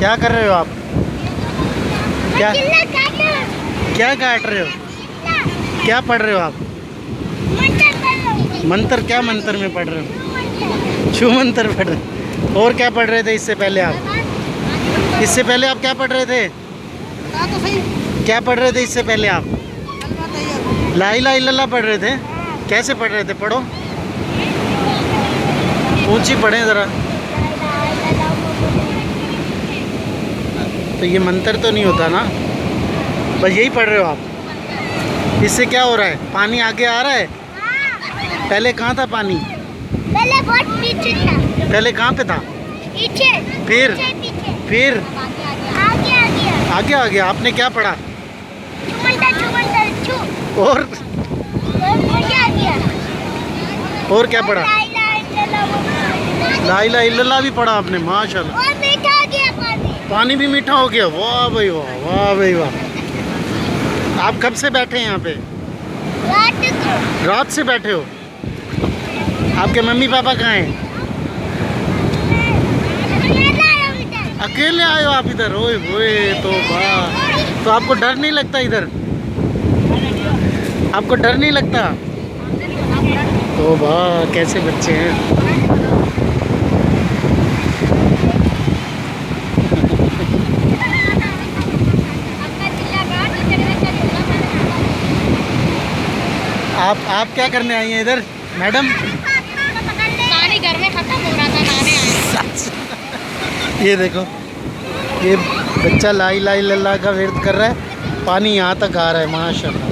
क्या कर रहे हो आप? क्या क्या काट रहे हो? क्या पढ़ रहे हो आप? मंत्र? क्या मंत्र में पढ़ रहे हो? छू मंत्र पढ़ रहे हो। और क्या पढ़ रहे थे इससे पहले आप? इससे पहले आप क्या पढ़ रहे थे? क्या पढ़ रहे थे इससे पहले आप? ला इलाहा इल्लल्लाह पढ़ रहे थे। कैसे पढ़ रहे थे? पढ़ो, ऊंची पढ़ें ज़रा। तो ये मंत्र तो नहीं होता ना, बस यही पढ़ रहे हो आप। इससे क्या हो रहा है? पानी आगे आ रहा है? पहले कहाँ था पानी? पहले बहुत पीछे था। पहले कहाँ पे था? पीछे। फिर पीछे। फिर आगे आ गया। आगे आ गया। आपने क्या पढ़ा? छू। और आगे आ गया। और क्या पढ़ा? ला इलाहा इल्लल्लाह भी पढ़ा आपने? माशाल्लाह। और मीठा आ गया पानी। पानी भी मीठा हो गया। वाह भाई वाह, वाह भाई वाह। आप कब से बैठे हैं यहाँ पे? रात को। रात से बैठे हो? आपके मम्मी पापा कहाँ हैं? अकेले आए हो आप इधर? ओए होए, तो वाह। तो आपको डर नहीं लगता इधर? आपको डर नहीं लगता? तो वाह, कैसे बच्चे हैं। आप क्या करने आई हैं इधर मैडम? पानी घर में खत्म हो रहा था, नहाने आए। ये देखो, ये बच्चा ला इलाहा इल्लल्लाह का विर्द कर रहा है, पानी यहाँ तक आ रहा है। माशाल्लाह।